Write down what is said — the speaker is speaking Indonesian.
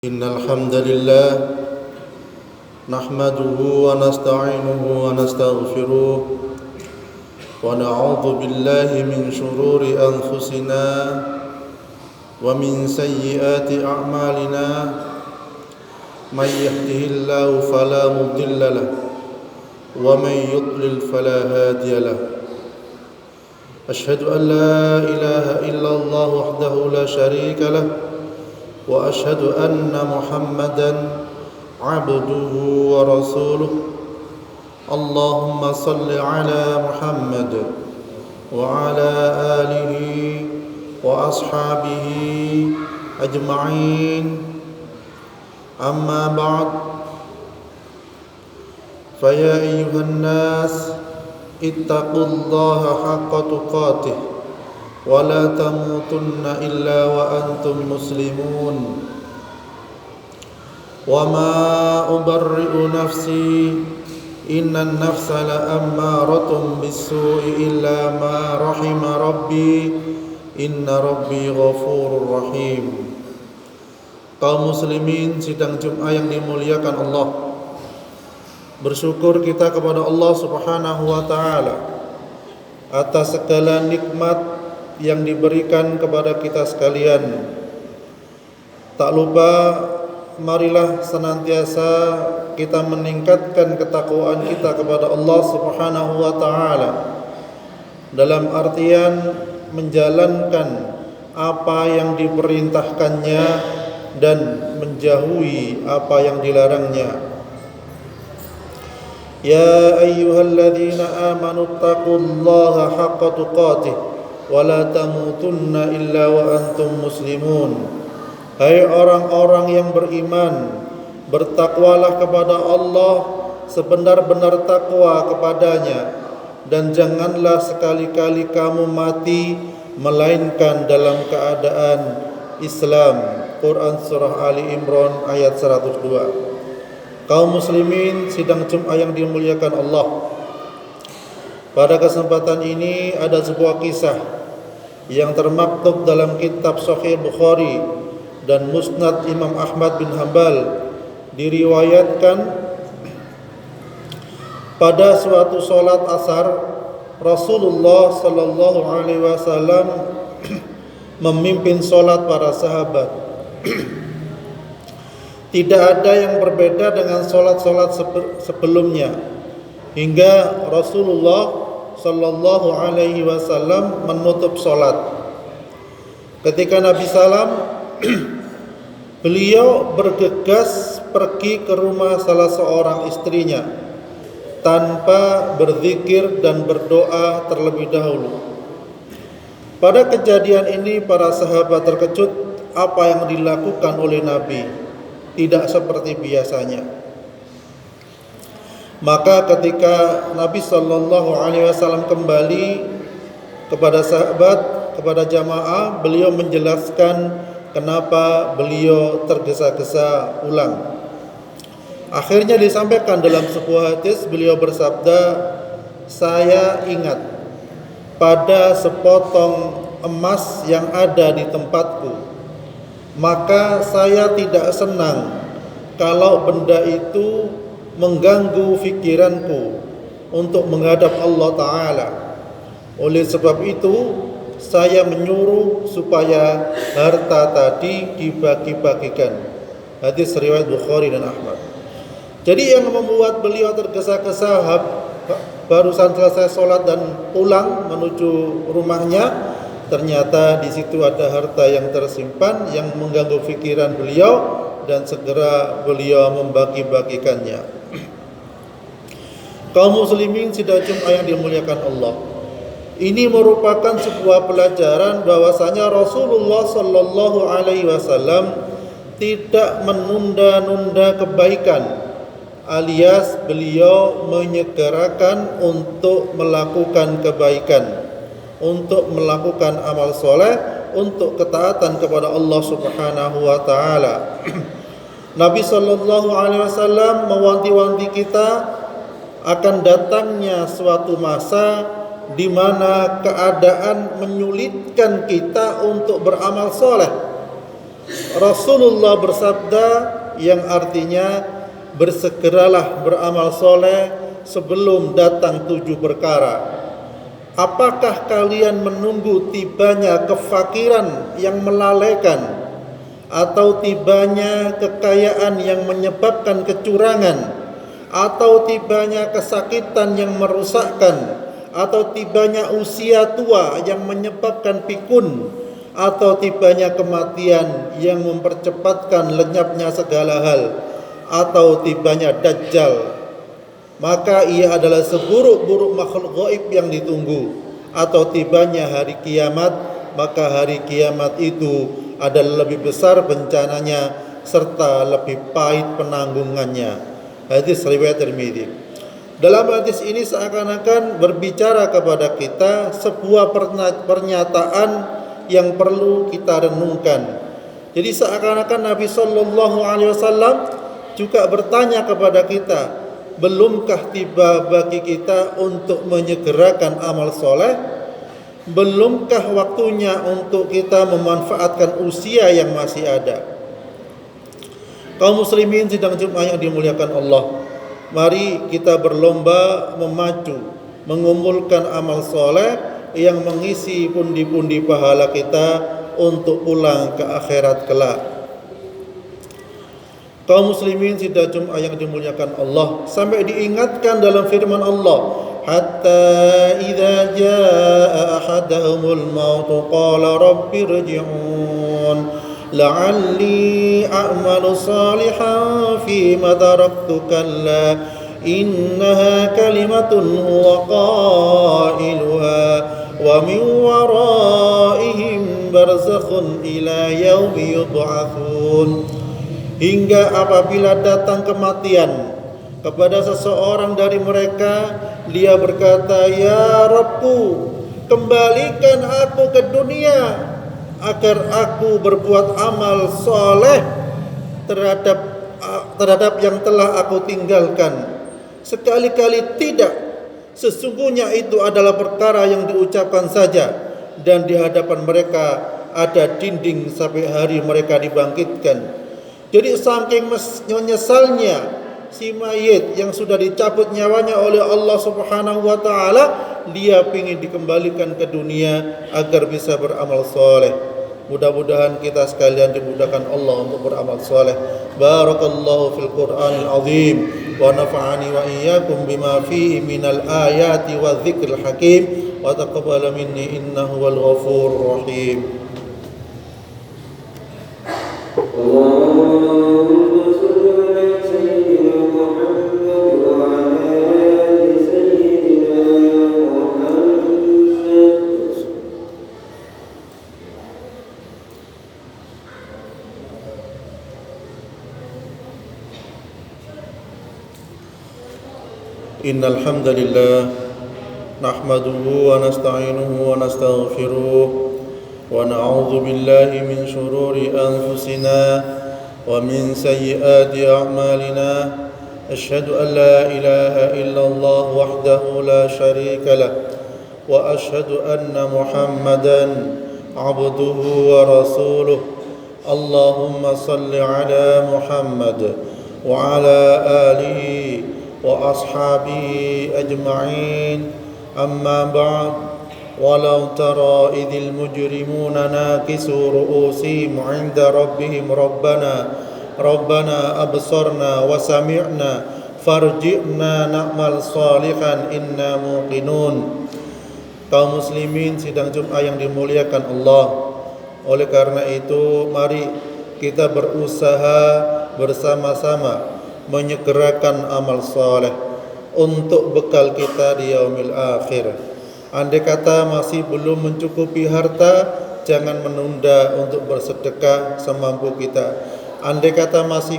إن الحمد لله نحمده ونستعينه ونستغفره ونعوذ بالله من شرور أنفسنا ومن سيئات أعمالنا من يهده الله فلا مضل له ومن يضلل فلا هادي له أشهد أن لا إله إلا الله وحده لا شريك له وأشهد أن محمدا عبده ورسوله اللهم صل على محمد وعلى آله وأصحابه أجمعين أما بعد فيا أيها الناس اتقوا الله حق تقاته ولا تموتن إلا وأنتم مسلمون وما أبرئ نفسي إن النفس لأمارة بالسوء إلا ما رحم ربي إن ربي غفور رحيم. Kaum muslimin sidang Jumat yang dimuliakan Allah, bersyukur kita kepada Allah Subhanahu wa taala atas segala nikmat yang diberikan kepada kita sekalian. Tak lupa, marilah senantiasa kita meningkatkan ketakwaan kita kepada Allah Subhanahu wa taala dalam artian menjalankan apa yang diperintahkannya dan menjauhi apa yang dilarangnya. Ya ayyuhalladzina amanu taqullaha haqqa tuqatih wala tamutunna illa wa antum muslimun. Hai orang-orang yang beriman, bertakwalah kepada Allah sebenar-benar takwa kepadanya, dan janganlah sekali-kali kamu mati melainkan dalam keadaan Islam. Quran surah Ali Imran ayat 102. Kaum muslimin sidang Jumat yang dimuliakan Allah, pada kesempatan ini ada sebuah kisah yang termaktub dalam kitab Sahih Bukhari dan Musnad Imam Ahmad bin Hanbal. Diriwayatkan pada suatu salat asar Rasulullah sallallahu alaihi wasallam memimpin salat para sahabat. Tidak ada yang berbeda dengan salat-salat sebelumnya, hingga Rasulullah sallallahu alaihi wasallam menutup salat. Ketika Nabi salam, beliau bergegas pergi ke rumah salah seorang istrinya tanpa berzikir dan berdoa terlebih dahulu. Pada kejadian ini para sahabat terkejut apa yang dilakukan oleh Nabi, tidak seperti biasanya. Maka ketika Nabi sallallahu alaihi wasallam kembali kepada sahabat, kepada jamaah, beliau menjelaskan kenapa beliau tergesa-gesa ulang. Akhirnya disampaikan dalam sebuah hadis, beliau bersabda, "Saya ingat pada sepotong emas yang ada di tempatku, maka saya tidak senang kalau benda itu mengganggu fikiranku untuk menghadap Allah Ta'ala. Oleh sebab itu, saya menyuruh supaya harta tadi dibagi-bagikan." Hadis riwayat Bukhari dan Ahmad. Jadi yang membuat beliau tergesa-gesa barusan selesai sholat dan pulang menuju rumahnya, ternyata di situ ada harta yang tersimpan yang mengganggu pikiran beliau, dan segera beliau membagi-bagikannya. Kaum muslimin sidang Jumat yang dimuliakan Allah, ini merupakan sebuah pelajaran bahwasanya Rasulullah sallallahu alaihi wasallam tidak menunda-nunda kebaikan, alias beliau menyegerakan untuk melakukan kebaikan, untuk melakukan amal soleh, untuk ketaatan kepada Allah Subhanahu wa taala. Nabi sallallahu alaihi wasallam mewanti-wanti kita akan datangnya suatu masa di mana keadaan menyulitkan kita untuk beramal soleh. Rasulullah bersabda yang artinya bersegeralah beramal soleh sebelum datang 7 perkara. Apakah kalian menunggu tibanya kefakiran yang melalaikan, atau tibanya kekayaan yang menyebabkan kecurangan, atau tibanya kesakitan yang merusakkan, atau tibanya usia tua yang menyebabkan pikun, atau tibanya kematian yang mempercepatkan lenyapnya segala hal, atau tibanya Dajjal, maka ia adalah seburuk-buruk makhluk gaib yang ditunggu. Atau tibanya hari kiamat, maka hari kiamat itu adalah lebih besar bencananya serta lebih pahit penanggungannya. Hadis riwayat Tirmidzi. Dalam hadis ini seakan-akan berbicara kepada kita sebuah pernyataan yang perlu kita renungkan. Jadi seakan-akan Nabi Shallallahu Alaihi Wasallam juga bertanya kepada kita, belumkah tiba bagi kita untuk menyegerakan amal soleh? Belumkah waktunya untuk kita memanfaatkan usia yang masih ada? Kaum muslimin sidang Jumat yang dimuliakan Allah, mari kita berlomba memacu, mengumpulkan amal soleh yang mengisi pundi-pundi pahala kita untuk pulang ke akhirat kelak. Kaum muslimin sidang Jumat yang dimuliakan Allah, sampai diingatkan dalam firman Allah, hatta idza jaa ahaduhumul maut qala rabbi irji'un la'alli a'malu salihan fima taraktu kalla innaha kalimatun huwa qailuha wa min waraihim barzakhun ila yaumi yub'atsun. Hingga apabila datang kematian kepada seseorang dari mereka, dia berkata, ya Rabbku, kembalikan aku ke dunia agar aku berbuat amal soleh terhadap yang telah aku tinggalkan. Sekali-kali tidak, sesungguhnya itu adalah perkara yang diucapkan saja, dan di hadapan mereka ada dinding sampai hari mereka dibangkitkan. Jadi saking menyesalnya si mayit yang sudah dicabut nyawanya oleh Allah Subhanahu wa taala, dia ingin dikembalikan ke dunia agar bisa beramal soleh. Mudah-mudahan kita sekalian dimudahkan Allah untuk beramal soleh. Barakallahu fil Qur'anil azim wa nafa'ani wa iyyakum bima fihi minal ayati wa dzikril hakim wa taqabbal minni innahu wal ghafurur rahim. Innal hamdalillah nahmaduhu wa nasta'inuhu wa nastaghfiruh wa na'udzu billahi min shururi anfusina wa min sayyiati a'malina. Asyhadu an la ilaha illallah wahdahu la syarika lah wa asyhadu anna Muhammadan abduhu wa rasuluh. Allahumma salli ala Muhammad wa ala alihi wa ashabihi ajma'in. Amma ba'd. Walau tara idhil mujrimuna nakisu ru'usihim 'inda rabbihim rabbana absarna wa sami'na farji'na na'mal salihan inna muqinun. Kaum muslimin sidang Jumat yang dimuliakan Allah, oleh karena itu mari kita berusaha bersama-sama menyegerakan amal soleh untuk bekal kita di yaumil akhir. Andai kata masih belum mencukupi harta, jangan menunda untuk bersedekah semampu kita. Andai kata masih